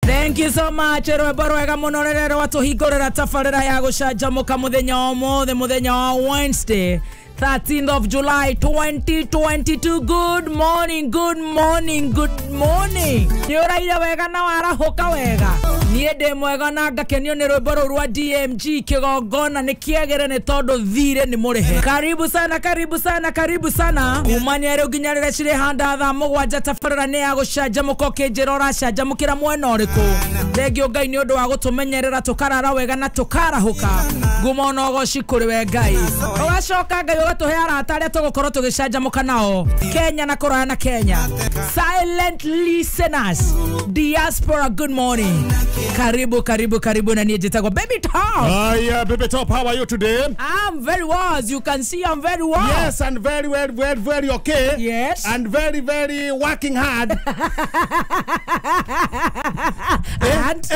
Thank you so much. Rwimbo rwega muno rero watuhingurira tabarira ya gucanjamuka muthenya omothe muthenya wa Wednesday 13th of July 2022. Good morning, good morning, good morning. Nĩũraire wega na warahuka wega. Niĩ ndĩ mwega na ngakenio nĩ rwĩmbo rũu rwa DMG kĩgongona nĩ kĩagĩre nĩ tondũ thire nĩ mũrĩhe. Karibu sana, karibu sana, karibu sana. Kumania rĩu nginya rĩrĩa cirĩ handa thaa mũgwanja tabarĩra nĩ ya gũcanjamũka ũkĩnjĩra ũracanjamũkĩra mwena ũrĩkũ. Thengio Ngai nĩ ũndũ wa gũtũmenyerera tũkarara wega na tũkarahũka. Nguma na ũgoci kũrĩ we Ngai. Ũgacoka Ngai ũgatũhe arata arĩa tũgũkorwo tũgĩcanjamũka nao. Kenya na kũraya na Kenya. Silent listeners. Diaspora, good morning. Karibu, karibu, karibu na niye jitagwa Baby Top. Yeah, Baby Top, how are you today? I'm very well. As you can see, I'm very well. Yes, and very well, very okay. Yes. And very working hard. And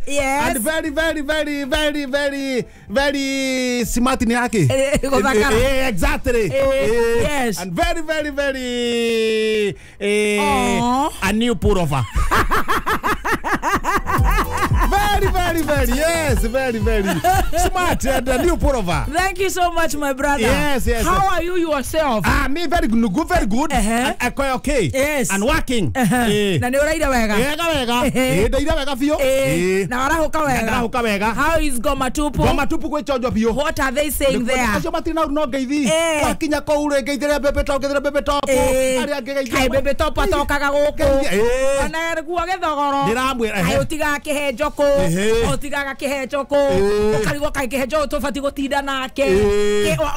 yes. And very smart in yake. Exactly. Yes. And very a new pour over. Very, yes, very smart. The new pour over. Thank you so much, my brother. Yes. How are you yourself? Me very good. I'm quite okay. Yes. And working. Na nĩ ũraire wega. Ndaira wega biũ. Na warahuka wega. How is Goma Tupu? Goma Tupu gwĩchonjo biũ. What are they saying there? Acio matina no ngeithi. Wakinya kũu rĩ ngeithĩre Baby Top, ngeithĩre Baby Top. Arĩa ngeithi. Ai Baby Top atokaga gũkũ. Ona guo gĩthogoro. Ndiramwĩra. Ai utiga kĩhenjo kũ. Utigaga kĩhenjo kũ. Ũkarigwo kai kĩhenjo tũbati gũtinda nake.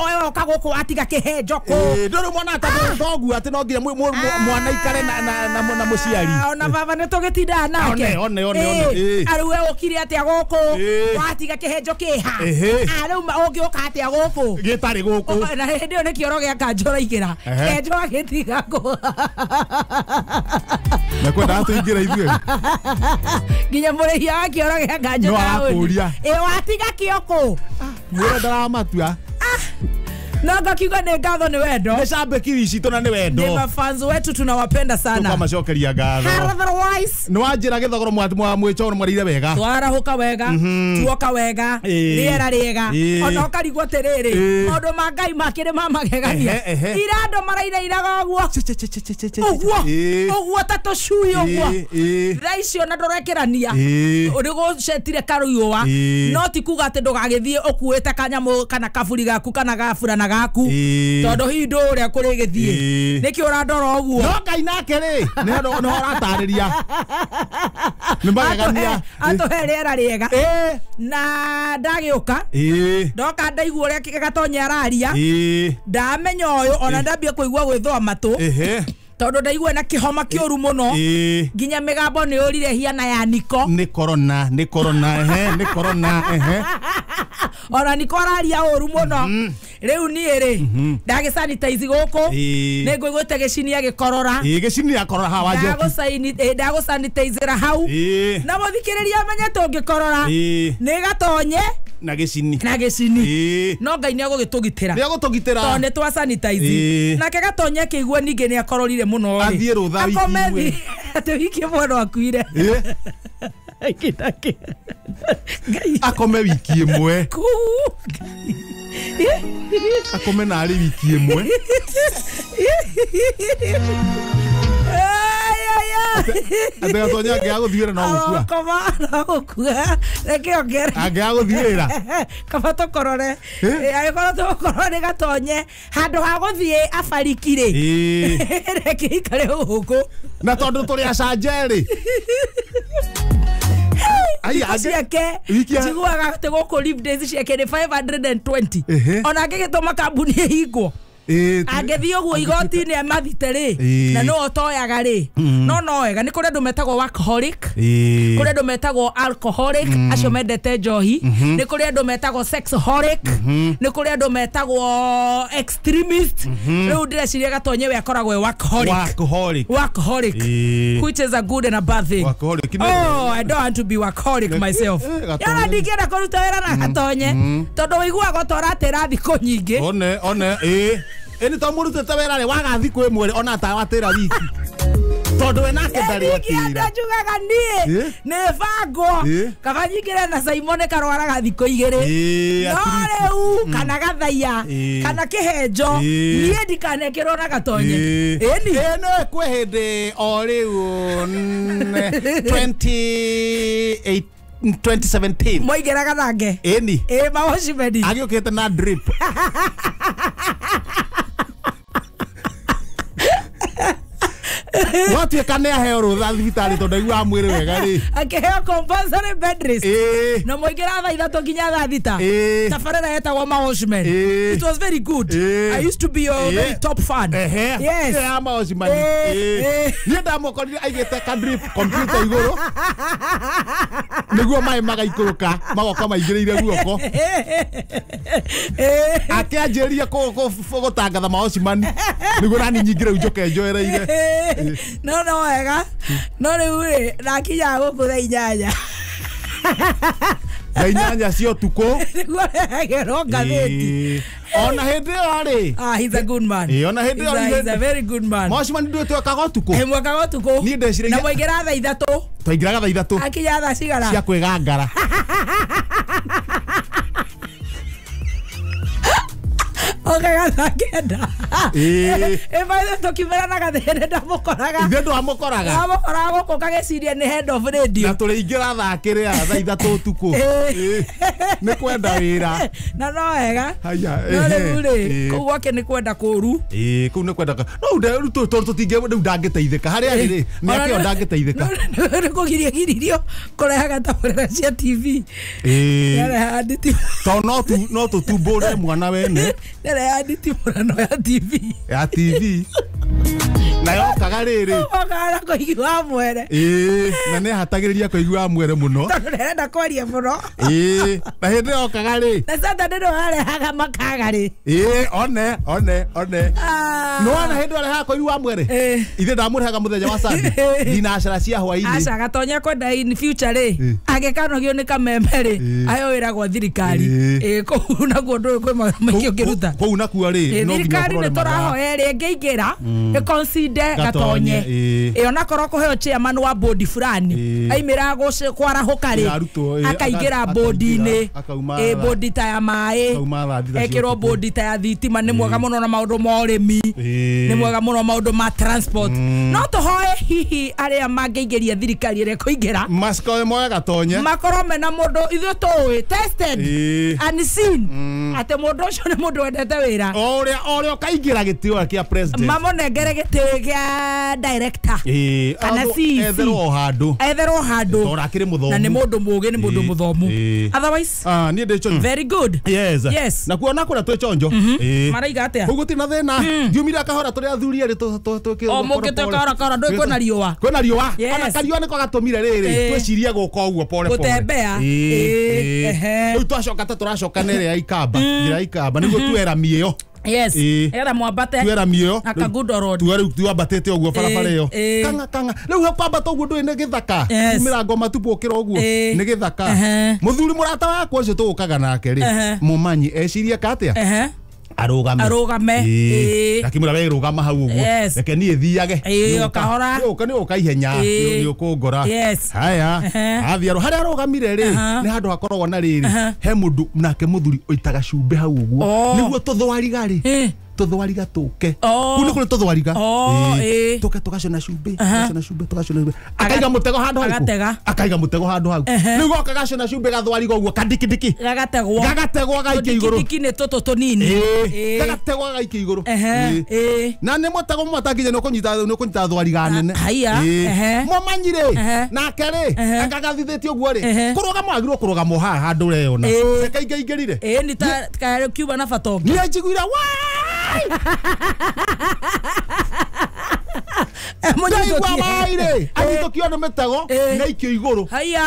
Oyo oka gũkũ atiga kĩhenjo kũ. Ndũrĩ mwana atagwo thogu atĩ no nginya mwana ikare na mũciari. Ona baba nĩ tũgĩtinda nake. One. Arũwe ũkire atĩa gũkũ. Watiga kĩhenjo kĩha. Arĩu ũngĩũka atĩa gũkũ. Gĩtarĩ gũkũ. Na hĩndĩ ĩyo nĩ kĩoro gĩa kanjora igĩra. Kĩhenjo agĩtiga kũ. Na kwenda atũingĩra ithuĩ. Nginya mũrĩhia wa kĩoro gĩa kanjora. No akũria. Watiga kĩoko. Mwĩra ndaramatua. Naga kiuga nĩ ngatho nĩ wendo. Nĩ cambĩki citũ na nĩ wendo. Nĩ mafans wetu tunawapenda sana. Tukamacokeria ngatho. Otherwise, nĩ wanjĩra gĩthogoro mwĩcho mwarĩire wega. Twarahuka wega, tuoka wega, rĩera rĩega. Ona ũkarigwo atĩrĩrĩ, maũndũ ma Ngai makĩrĩ mamagegania. Irando marainairaga ũguo. Ũguo ta tũcui ũguo. Thaa icio na ndũrekĩrania. Nĩ gũcetire karũiũa. No ti kuga atĩ ndũgagĩthiĩ ũkuĩte kanyamũ kana kaburi gaku kana gaburana gaku tondu hindu uria kuri githie niki urandora uguo no Ngai nake ri no uratariria ni magegania atuhe riera riega na ndagiuka ndoka ndaigua uria gatonya araria ndamenya uyu ona ndambia kuigua gwithwa matu tondu ndaigua na kihoma kĩũru muno nginya migambo nĩ ũrire hiana ya Niko ni corona ni corona ona Niko araria ũru muno rĩu niĩ rĩ ndagĩ sanitize gũkũ nĩ ngũigũte gĩcinia gĩkorora gĩcinia gĩkorora hawa ndagũ sanitize hau na mũthikĩrĩria amenye tũngĩkorora nĩ gatonye na gĩcini no Ngai nĩ agũgĩtũgitĩra tondũ nĩ twa sanitize nake gatonye kĩigua ningĩ nĩ akororire muno rĩ athiĩ rũtha wiki atĩ wiki mwana akuire akome wiki ĩmwe akome narĩ wiki ĩmwe Ate atonya ngĩagũthiĩra no gũkua koma no gũkua reke ongere ngĩagũthiĩra kaba tũkorore agĩkorwo tũkorwo nĩ gatonye handũ ha gũthiĩ abarikire reke ikare gũkũ na tondũ tũrĩ acanjerĩ ciake njiguaga atĩ gũkũ leave days ciake nĩ 520 ona angĩgĩtũma kambuni ĩhingwo angĩthiĩ ũguo igoti-inĩ amathite rĩ na no otoyaga rĩ no wega nĩ kũrĩ andũ metagwo workaholic kũrĩ andũ metagwo alcoholic acio mendete njohi nĩ kũrĩ andũ metagwo sexaholic nĩ kũrĩ andũ metagwo extremist rĩu ndĩreciria gatonye we akoragwo workaholic which is a good and a bad thing. I don't want to be workaholic myself. Yana ndingĩenda kũruta wĩra na gatonye tondũ ũiguaga ũtoratĩra thikũ nyingĩ one eni to murutete wera ri waga thiku imwe ona ta watira wiki Todo enake ndari atira. Ndajugaga nie. Ne bango. Kabanyikire na Simon karwaraga thiko igiri. Nore kana gathaya. Kana kihenjo. Nie ndikanekirwo na gatonye. Eni. No kwehende o riu 2017 moigeraga nange eni mawoshimeni agiukite na drip watu kane aheo rutha thibitari tondu igua mwiri wega ri akiheo compulsory bed rest no moigera tha ithatu nginya tha thita tafarera yetagwo mawashman. It was very good. I used to be a very top fan. Yes mawashman ni ndamokorire aigite ka drip computer iguru niguo mai magaikuruka magoka maigirire guoko akianjiria gutangatha mawashman niguo nani nyingire ujoke njoereire no wega no riu nakinya guku tha inyanya inyanya cio tuko niguo ngathĩti ona hindi ari he's a good man. Ona hindi ari he's a very good man. Mawashman ndio twekaga tuko mwekaga tuko ni ndecire na moigera tha ithatu twaingiraga tha ithatu akinya tha cigara cia kwigangara okaga kenda baithe tukimera na gathene ndamukoraga ithe ndwamukoraga guku kageciria ni head of radio na turiingira thakire tha ithatu tuku ni kwenda wira na no wega haya no riu koguo ake ni kwenda kuru kuu ni kwenda no tutinge ndangiteithika haria riri ni akio ndangiteithika ni kugiririo kurehaga tabarĩra cia TV to no tutumbure mwana wene nditi murano ya TV nayo kagariri okara kuigua mwere na ne hatagiriria kuigua mwere muno ndenda kwaria muno na hindi okagari na sasa ndendo harehaga makagari one no na hindi harehaga kuigua mwere ithe ndamurihaga muthenya wa Sunday dinashara cia hwaini aca gatonya kwenda in future ri agekanogio ni kameme ri ayo wiragwo thirikari kuu naguo ndu kwi maingĩ ũngĩruta kuu nakuo ri no thirikari nĩ tũrahoya ĩrĩa ĩngĩingĩra ĩconsider gatonye ona korwo kũheo chairman wa board fulani aimĩra kwarahũka ri akaingĩra board-inĩ board ta ya maĩ ekĩrwo board ta ya thitima nĩ mwega mũno na maũndũ ma ũrĩmi nĩ mwega mũno maũndũ ma transport no tũhoe hihi arĩa mangĩingĩria thirikari ĩrĩa kũingĩra maskoe moya gatonye makorwo mena mũndũ ithuĩ tũĩ tested and seen atĩ mũndũ ũcio nĩ mũndũ wendete wĩra ũrĩa ũkaingĩra gĩtĩo kĩa president mamonengere gĩtĩ gĩa director kana CEO etherwo handũ tondũ akĩrĩ mũthomu na nĩ mũndũ mũũgĩ nĩ mũndũ mũthomu otherwise niĩ ndĩ chonjo very good yes na kuona kũrĩa twĩ chonjo maraiga atĩa ũguo ti na thĩna ndiumire akahora tũrĩa athuri erĩ o mũngĩte kahora ndũĩ kwĩna riũa ona kariũa nĩko gatũmire rĩrĩ twĩcirie gũka ũguo pole gũtembea rĩu twacoka ta tũracoka nĩrĩa ya ikamba njĩra ya ikamba nĩguo tueramie ĩyo yes era mwambate tueramio akagudoro tuambatete ũguo barabara ĩyo kanga rĩu hakwambata ũguo ndũĩ nĩ gĩthaka mĩrango matupu ũkĩra ũguo nĩ gĩthaka mũthuri mũrata wakwa ũcio tũgũkaga nake rĩ mũmanyi ecirie katĩa arugame akimura we rugama hau uguo reke nie thiage okahora ni ukaihenya ni ukungora haya athiaro haria arugamire ri ni handu hakoragwo na riri he mundu nake muthuri oitaga cumbe hau uguo niguo tuthwariga ri tuthwariga tuke kuni kuri tuthwariga tuke tugacona cumbe tugacona cumbe akaiga mutego handu hau akaiga mutego handu hau niguo kagacona cumbe gathwariga uguo kadikidiki gagategwo gaikia iguru dikidiki ni toto tonini gagategwo gaikia iguru na ni mutego mwatanginya no kunyita thwariga nene momanyire nake ri akagathithĩtie uguo ri kuruga mwagirwo kuruga moha handu reona ekaingĩingĩrire ni ta kiuba na batongi ni njiguira wa Mwenyewe waire agitokio na metego na ikio iguru haya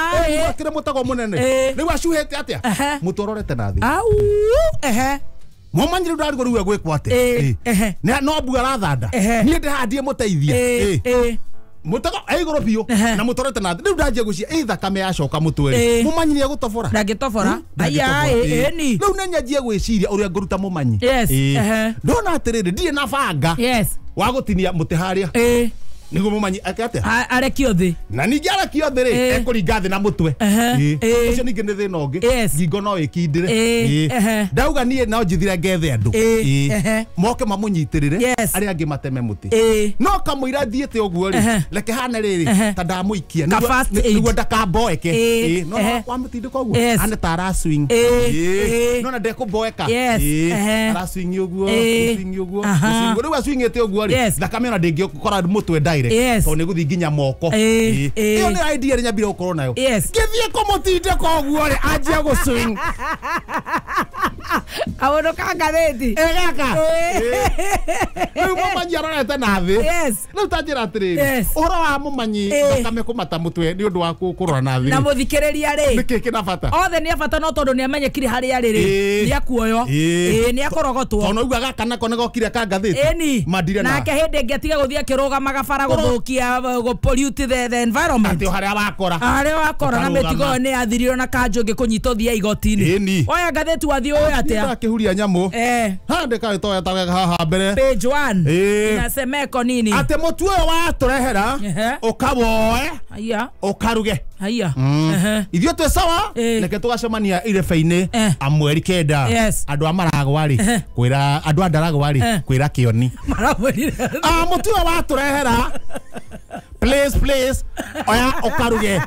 akire mutego munene ni wacuhete atia mutororete nathi au momanyire ndari goru gwikwa ate no mbu arathanda ni ndihandie muteithie mutego aigoro biyo na mutorete nathi riu ndanjie gucia thakame yacoka mutweri mumanyi ni gutobora ndagitobora aya ni riu nenyanjie gwiciria uria nguruta mumanyi ndona atiriri ndie na banga wa gutinia muti haria niguo mumanyi akate arekio thi na ningi arekio thi ri ekuringa thi na mutwe ucio ningi ni thina ungi ngingo no ikindire ndauga nie no njithire ngethe andu moke mamunyitirire ari angi mateme muti no kamuira thiete uguo ri leke hana riri ta ndamuikia niguo ndakamboeke no kwa mutindika uguo ane tara swing no na ndekuboeka ara swing uguo swing uguo riu swingite uguo ri thakame ona ndingikora mutwe direct to niguthi nginya moko iyo ni idea ri nyambire ukorwo nayo ngithie kumutindika uguo ri anjia gu swing awono kangatheti egaka riu mumanyi arorete na thi riu tanjira atiriri uhoro wa mumanyi thakame kumata mutwe ni undu wa kurora na thi na muthikiriria ri niki kina bata othe ni abata no tondu ni amenyekire haria riri ni akuoyo ni akorogotwo ono uga gaka nako ni gokire ka ngatheti madire nake hindi ngetiga guthia kirugama gabara guthukia go pollute the environment ati haria wakora na metigo ni athirirwo na kanjo ngikunyito thia igotini oya ngatheti wathi uyu atia akihuria nyamu ha ndeka itoya taga haha mbere page 1 inasemeko nini ate mutu uyu waturehera ukawoe ukaruge haya ithio twe sawa reke tugacemania irebe-ini amweri kenda andu amaragwari kwira andu andaragwari kwira kioni mutu uyu waturehera please oya ukaruge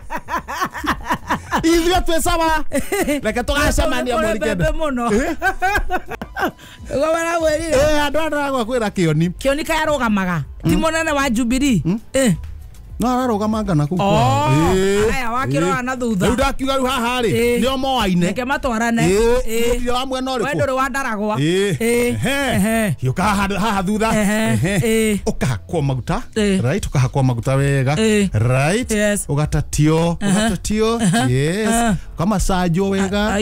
ithio twe sawa reke tugacemania mweri kenda gobara werire andu andaragwa kwira kioni kaya rugamaga ti munene wa Jubilee no ararugama ngana ku aya wakirora na thutha riu ndakiuga riu haha ri ni o moaine reke matwarane ndio amwe no riku wendo ri wandaragwa hiuka haha thutha ukahakwo maguta right ukahakwo maguta wega right ugatatio yes kama sajo wega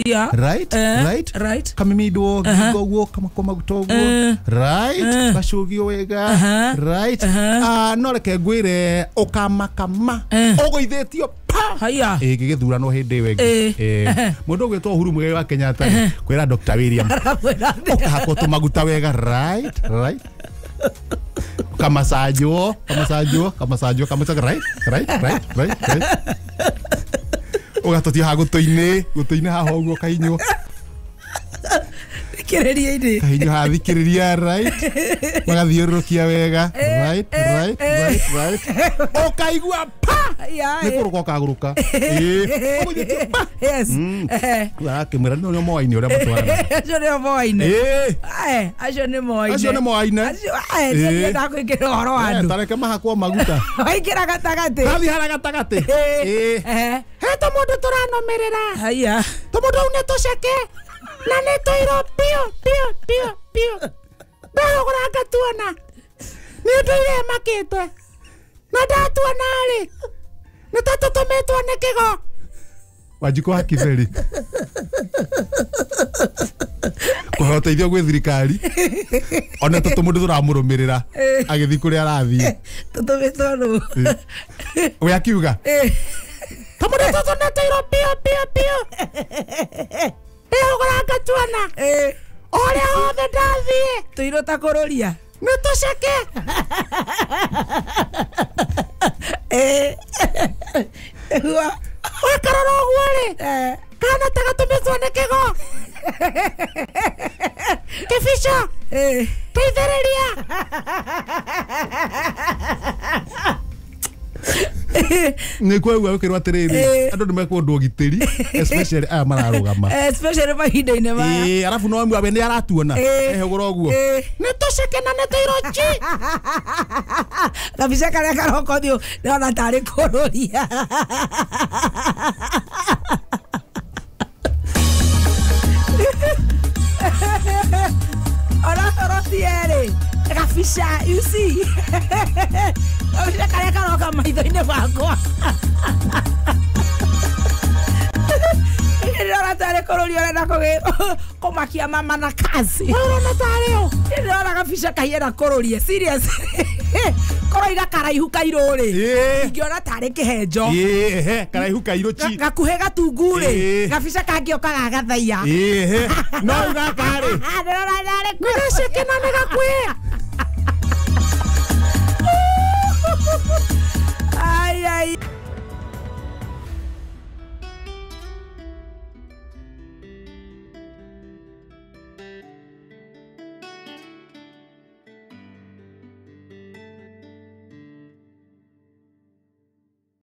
right kamimidwo ngingo guo kama kwa maguta guo right bashugio wega right no reke ngwire kama ogoithetio haya gigithurano hindi wengi mundu gwitwo Uhuru Muigai wa Kenyatta kwira Dr. William ukahakwo tumaguta wega right kama sajo right ugatotia ha gutoine haha uguo kainyo kiriria-ini kainyo ha thikiriria right magathiurukia wega right ukaigua ni kuruka ukaguruka kimwira ni moaine uria matwarana acio ni moaine acio ni moaine ndakwingira uhoro wa andu tareke mahakwo maguta waingira gatagati hathi hara gatagati he tumundu turanomerera haya tumundu u nituceke na nituiro pio ndagogora ngatuona ni undu ire makitwe na ndatuona ri nitatutumitwo ni kigo Wanjiku wa Kiberi kuhe uteithio gwi thirikari ona tumundu turamurumirira agithi kuria arathie tutumitwo nu we akiuga tumundu tutuneteirwo pio ndagogora ngatuona oria hothe ndathie tuiro ta kururia nituceke wakarora uguo ri kana tagatumitwo ni kigo kibica teithĩrĩria nä kwagua å kä rwo atä rä rä andå nä mekwendwo gitä ri especially aya mararugama mahinda-inä maya arabu no amwe nä aratuona ehå ra å guo nä tå ceke na nä tå iroci gabica karä a karokothio nä ona tarä kå rå ria orotierä gabica you see gabica karä a karoka maitho-inä makwa ndĩrona tarĩ kũrũria ũrenda kũmakia mama na kaci ũrona tarĩ ndĩrona gabica kahiena kũrũria seriously koroiga karaihu kairũ-rĩ ingĩona tarĩ kĩhenjo karaihu kairũ chi gakuhĩ gatungu-rĩ gabica kangĩoka gagathaia no gakarĩ ndĩrona tarĩ kũrĩcekena nĩ gakuhĩ bye.